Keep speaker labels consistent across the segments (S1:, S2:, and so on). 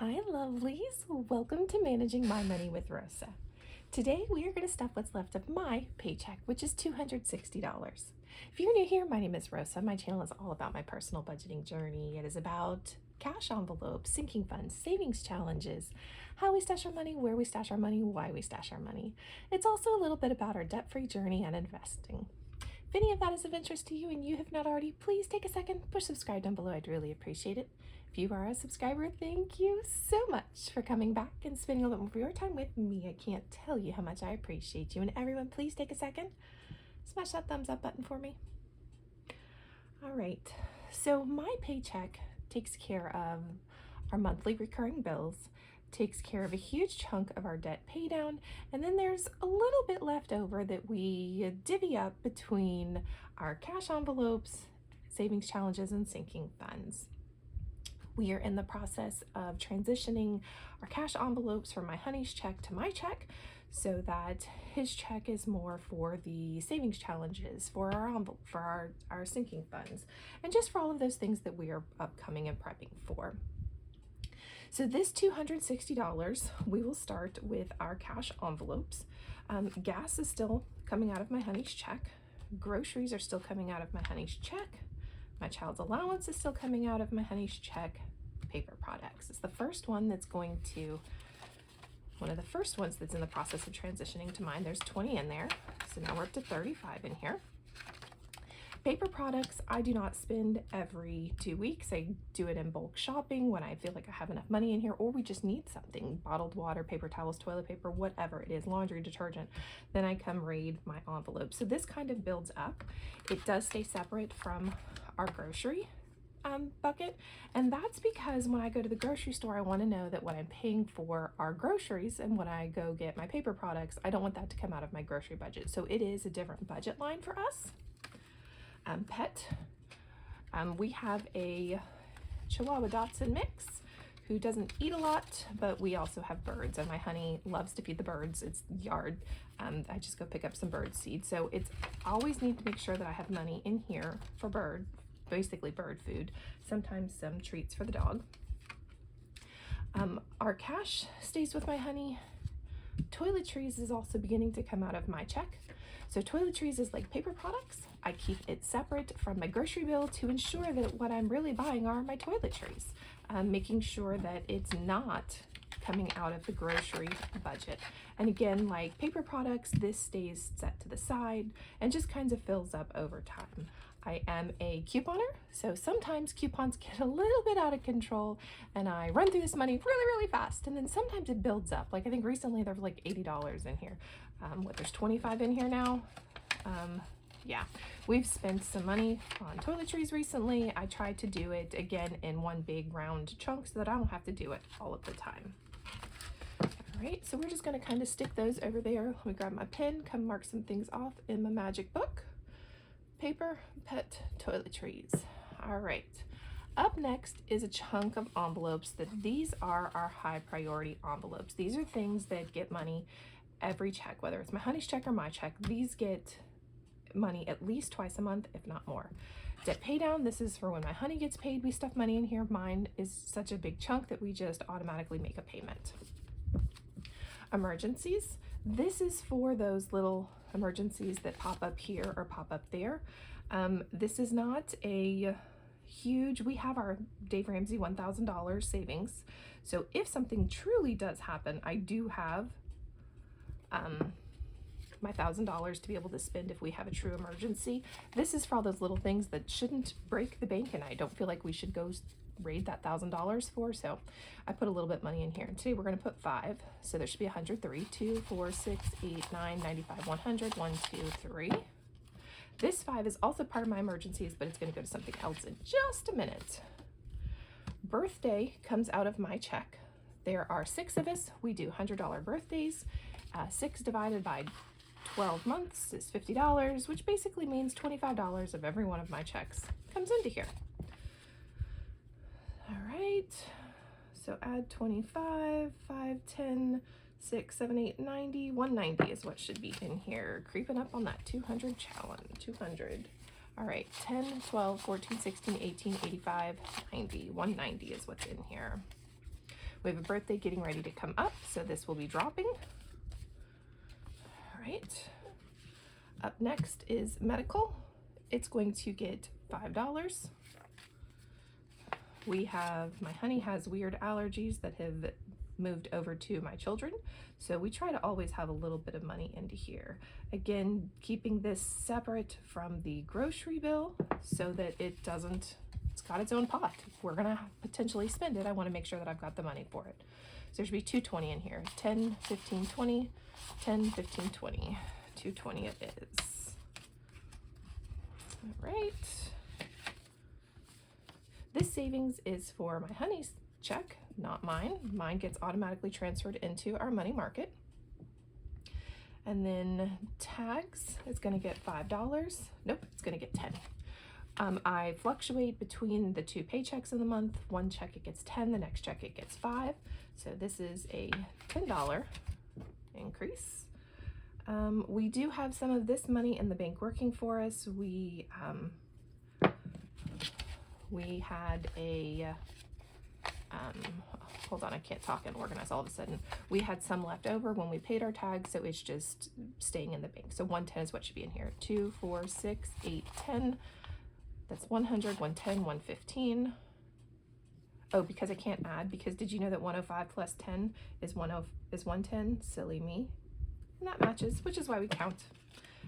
S1: Hi lovelies, welcome to Managing My Money with Rosa. Today we are going to stuff what's left of my paycheck, which is $260. If you're new here, my name is Rosa. My channel is all about my personal budgeting journey. It is about cash envelopes, sinking funds, savings challenges, how we stash our money, where we stash our money, why we stash our money. It's also a little bit about our debt-free journey and investing. If any of that is of interest to you and you have not already, please take a second, push subscribe down below. I'd really appreciate it. If you are a subscriber, thank you so much for coming back and spending a little more of your time with me. I can't tell you how much I appreciate you. And everyone, please take a second, smash that thumbs up button for me. All right, so my paycheck takes care of our monthly recurring bills, takes care of a huge chunk of our debt pay down, and then there's a little bit left over that we divvy up between our cash envelopes, savings challenges, and sinking funds. We are in the process of transitioning our cash envelopes from my honey's check to my check so that his check is more for the savings challenges, for our envelope, for our sinking funds, and just for all of those things that we are upcoming and prepping for. So this $260, we will start with our cash envelopes. Gas is still coming out of my honey's check. Groceries are still coming out of my honey's check. My child's allowance is still coming out of my honey's check. Paper products is the first one that's one of the first ones that's in the process of transitioning to mine. There's 20 in there, so now we're up to 35 in here. Paper products, I do not spend every 2 weeks. I do it in bulk shopping when I feel like I have enough money in here, or we just need something, bottled water, paper towels, toilet paper, whatever it is, laundry detergent. Then I come raid my envelope. So this kind of builds up. It does stay separate from our grocery bucket, and that's because when I go to the grocery store, I want to know that what I'm paying for are groceries, and when I go get my paper products, I don't want that to come out of my grocery budget. So it is a different budget line for us. Pet, we have a Chihuahua Dachshund mix who doesn't eat a lot, but we also have birds, and my honey loves to feed the birds. It's yard. I just go pick up some bird seed, so it's always need to make sure that I have money in here for basically bird food, sometimes some treats for the dog. Our cash stays with my honey. Toiletries is also beginning to come out of my check. So toiletries is like paper products. I keep it separate from my grocery bill to ensure that what I'm really buying are my toiletries, making sure that it's not coming out of the grocery budget. And again, like paper products, this stays set to the side and just kind of fills up over time. I am a couponer, so sometimes coupons get a little bit out of control and I run through this money really fast, and then sometimes it builds up. Like I think recently there was like $80 in here. There's 25 in here now. Yeah, we've spent some money on toiletries recently. I tried to do it again in one big round chunk so that I don't have to do it all of the time. All right, so we're just gonna kind of stick those over there. Let me grab my pen, come mark some things off in my magic book. Paper, pet, toiletries. All right, up next is a chunk of envelopes these are our high priority envelopes. These are things that get money every check, whether it's my honey's check or my check. These get money at least twice a month, if not more. Debt pay down, this is for when my honey gets paid. We stuff money in here. Mine is such a big chunk that we just automatically make a payment. Emergencies, this is for those little emergencies that pop up here or pop up there. This is not a huge, we have our Dave Ramsey $1,000 savings. So if something truly does happen, I do have my $1,000 to be able to spend if we have a true emergency. This is for all those little things that shouldn't break the bank, and I don't feel like we should go raid that $1,000 for, so I put a little bit of money in here. And today we're going to put 5, so there should be 100, 3, 2, 4, 6, 8, 9, 95, 100, 1, 2, 3. This 5 is also part of my emergencies, but it's going to go to something else in just a minute. Birthday comes out of my check. There are 6 of us. We do $100 birthdays. 6 divided by 12 months is $50, which basically means $25 of every one of my checks comes into here. All right, so add 25, 5, 10, 6, 7, 8, 90, 190 is what should be in here. Creeping up on that 200 challenge, 200. All right, 10, 12, 14, 16, 18, 85, 90, 190 is what's in here. We have a birthday getting ready to come up, so this will be dropping. All right. Up next is medical. It's going to get $5. We have, my honey has weird allergies that have moved over to my children, so we try to always have a little bit of money into here. Again, keeping this separate from the grocery bill so that it doesn't, it's got its own pot. If we're gonna potentially spend it, I want to make sure that I've got the money for it. So there should be 220 in here. 10, 15, 20, 10, 15, 20. 220 it is. All right. This savings is for my honey's check, not mine. Mine gets automatically transferred into our money market. And then tags is going to get $5. Nope, it's going to get 10. I fluctuate between the two paychecks in the month. One check it gets 10, the next check it gets 5. So this is a $10 increase. We do have some of this money in the bank working for us. We had a, hold on, I can't talk and organize all of a sudden. We had some left over when we paid our tag, so it's just staying in the bank. So 110 is what should be in here. 2, 4, 6, 8, 10. That's 100, 110, 115. Oh, because I can't add, because did you know that 105 plus 10 is 110? Silly me. And that matches, which is why we count.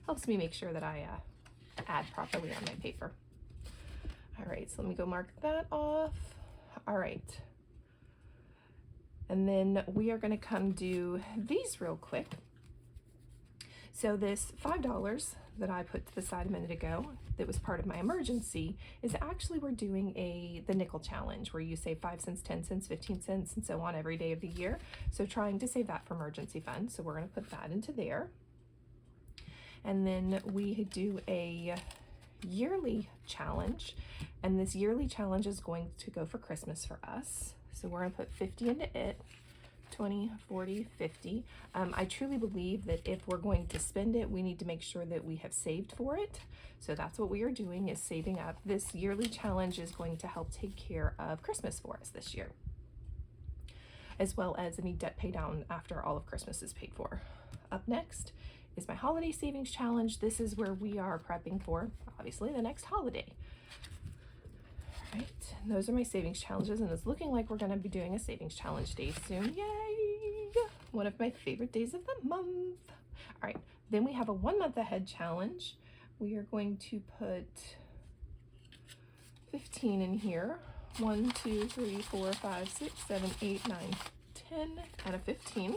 S1: Helps me make sure that I add properly on my paper. All right, so let me go mark that off. All right. And then we are going to come do these real quick. So this $5 that I put to the side a minute ago that was part of my emergency is actually we're doing the nickel challenge where you save 5 cents, 10 cents, 15 cents, and so on every day of the year. So trying to save that for emergency fund. So we're going to put that into there. And then we do a yearly challenge, and this yearly challenge is going to go for Christmas for us. So we're going to put 50 into it. 20, 40, 50. I truly believe that if we're going to spend it, we need to make sure that we have saved for it. So that's what we are doing, is saving up. This yearly challenge is going to help take care of Christmas for us this year, as well as any debt pay down after all of Christmas is paid for. Up next is my holiday savings challenge. This is where we are prepping for, obviously, the next holiday. All right, and those are my savings challenges, and it's looking like we're going to be doing a savings challenge day soon. Yay! One of my favorite days of the month. All right, then we have a 1 month ahead challenge. We are going to put 15 in here. 1, 2, 3, 4, 5, 6, 7, 8, 9, 10, and a 15.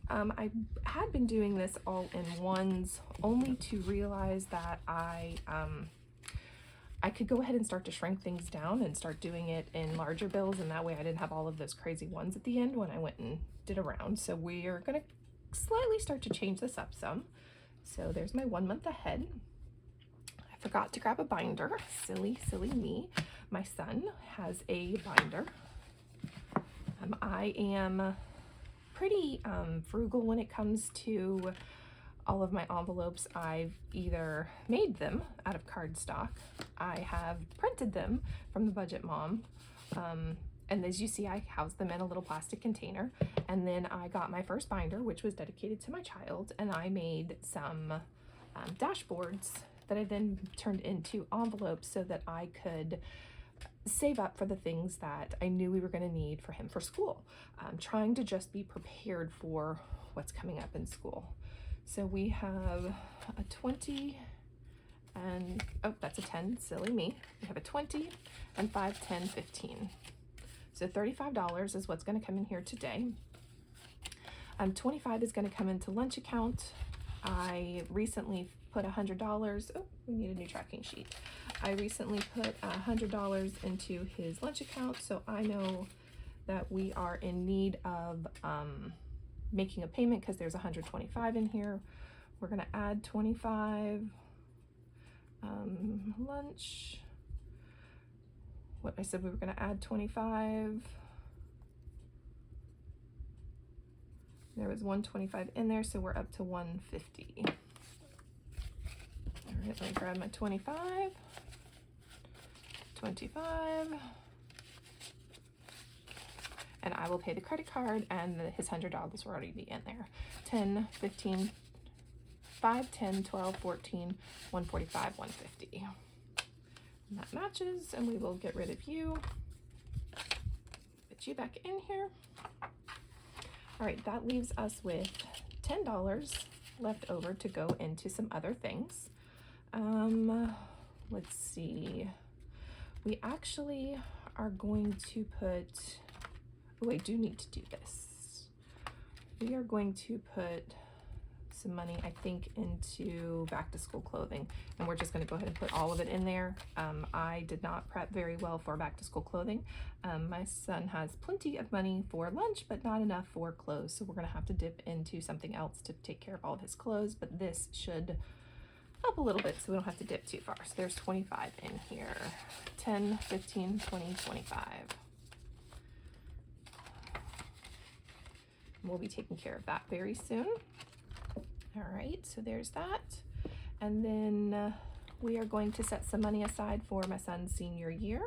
S1: I had been doing this all in ones only to realize that I could go ahead and start to shrink things down and start doing it in larger bills, and that way I didn't have all of those crazy ones at the end when I went and did a round. So we are going to slightly start to change this up some. So there's my 1 month ahead. I forgot to grab a binder. Silly me. My son has a binder. I am pretty frugal when it comes to all of my envelopes. I've either made them out of cardstock, I have printed them from the Budget Mom, and as you see, I housed them in a little plastic container, and then I got my first binder, which was dedicated to my child, and I made some dashboards that I then turned into envelopes so that I could save up for the things that I knew we were going to need for him for school. Trying to just be prepared for what's coming up in school. So we have a 20 and, oh, that's a 10, silly me. We have a 20 and 5, 10, 15. So $35 is what's going to come in here today. 25 is going to come into lunch account. I recently put $100. Oh, we need a new tracking sheet. I recently put $100 into his lunch account, so I know that we are in need of making a payment because there's 125 in here. We're going to add 25. Lunch. What I said we were going to add 25. There was 125 in there, so we're up to 150. All right, let me grab my 25. 25. and I will pay the credit card, and his $100 will already be in there. 10, 15, 5, 10, 12, 14, 145, 150. And that matches, and we will get rid of you. Put you back in here. All right, that leaves us with $10 left over to go into some other things. Let's see. We actually are going to put, oh, I do need to do this. We are going to put some money, I think, into back to school clothing, and we're just going to go ahead and put all of it in there. I did not prep very well for back to school clothing. My son has plenty of money for lunch, but not enough for clothes, so we're going to have to dip into something else to take care of all of his clothes, but this should help a little bit so we don't have to dip too far. So there's 25 in here. 10, 15, 20, 25. We'll be taking care of that very soon. All right, so there's that. And then we are going to set some money aside for my son's senior year.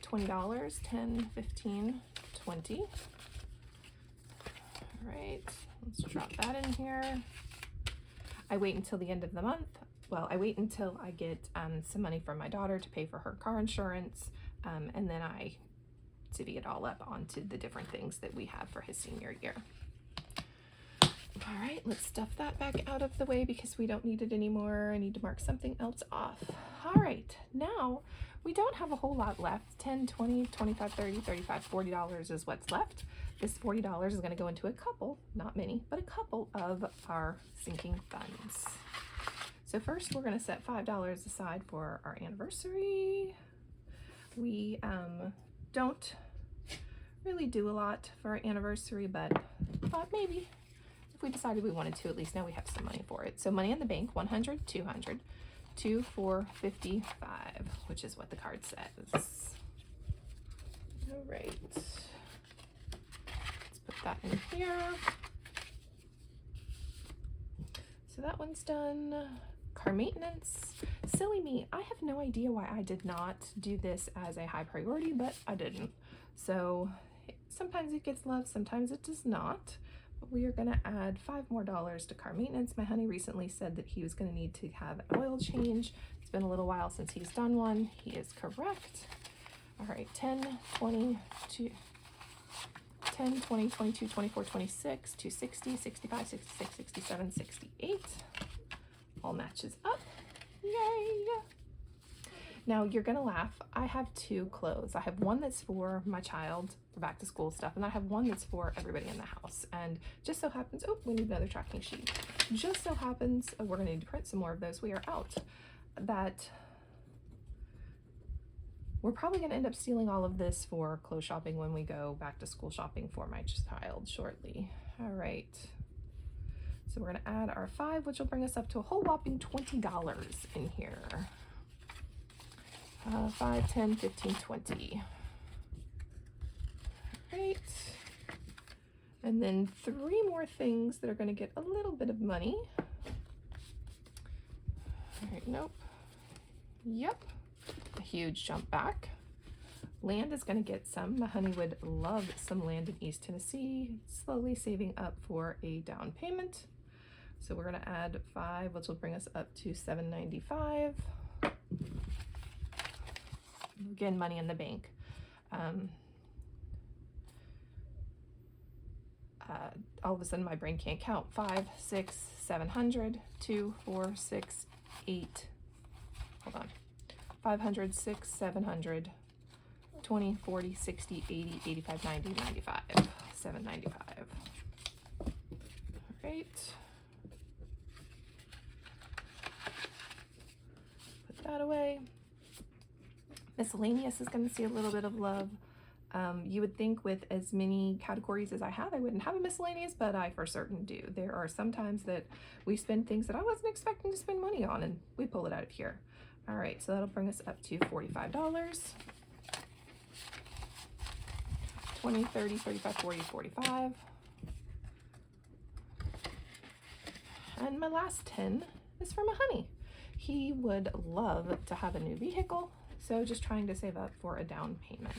S1: $20, 10, 15, 20. All right, let's drop that in here. I wait until the end of the month. Well, I wait until I get some money from my daughter to pay for her car insurance, and then I divvy it all up onto the different things that we have for his senior year. All right, let's stuff that back out of the way because we don't need it anymore. I need to mark something else off. All right, now we don't have a whole lot left. 10, 20, 25, 30, 35, $40 is what's left. This $40 is going to go into a couple, not many, but a couple of our sinking funds. So first we're going to set $5 aside for our anniversary. We don't really do a lot for our anniversary, but thought maybe if we decided we wanted to, at least now we have some money for it. So money in the bank, 100, 200, 2, 4, 55, which is what the card says. All right. Put that in here. So that one's done. Car maintenance. Silly me, I have no idea why I did not do this as a high priority, but I didn't. So sometimes it gets love, sometimes it does not. But we are gonna add $5 more to car maintenance. My honey recently said that he was gonna need to have an oil change. It's been a little while since he's done one. He is correct. All right, 10, 20, 10, 20, 22, 24, 26, 260, 65, 66, 67, 68. All matches up. Yay! Now you're gonna laugh. I have two clothes. I have one that's for my child for back to school stuff, and I have one that's for everybody in the house. And just so happens, oh, we need another tracking sheet. Just so happens, we're gonna need to print some more of those. We are out. That we're probably going to end up stealing all of this for clothes shopping when we go back to school shopping for my child shortly. All right. So we're going to add our 5, which will bring us up to a whole whopping $20 in here. 5, 10, 15, 20. All right. And then 3 more things that are going to get a little bit of money. All right, nope. Yep. A huge jump back. Land is going to get some. My honey would love some land in East Tennessee, slowly saving up for a down payment. So we're going to add 5, which will bring us up to $795. Again, money in the bank. All of a sudden my brain can't count. 5, 6, 700, 2, 4, 6, 8. Hold on. 500, 6, 700, 20, 40, 60, 80, 85, 90, 95, 795. All right. Put that away. Miscellaneous is going to see a little bit of love. You would think with as many categories as I have, I wouldn't have a miscellaneous, but I for certain do. There are some times that we spend things that I wasn't expecting to spend money on, and we pull it out of here. All right, so that'll bring us up to $45. 20, 30, 35, 40, 45. And my last 10 is for my honey. He would love to have a new vehicle, so just trying to save up for a down payment.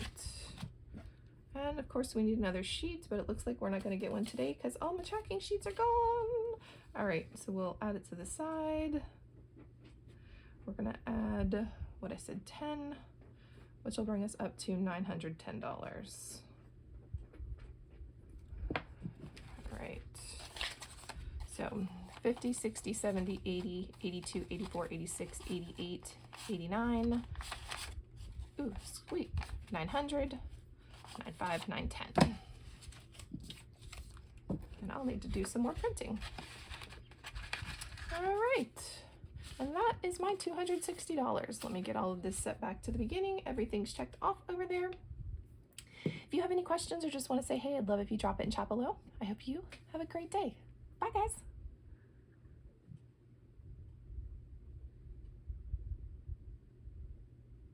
S1: And of course we need another sheet, but it looks like we're not going to get one today because all my tracking sheets are gone. All right, so we'll add it to the side. We're going to add what I said, 10, which will bring us up to $910. All right, so 50, 60, 70, 80, 82, 84, 86, 88, 89. Ooh, sweet. 900, 95, 910. And I'll need to do some more printing. All right. And that is my $260. Let me get all of this set back to the beginning. Everything's checked off over there. If you have any questions or just want to say hey, I'd love if you drop it in chat below. I hope you have a great day. Bye, guys.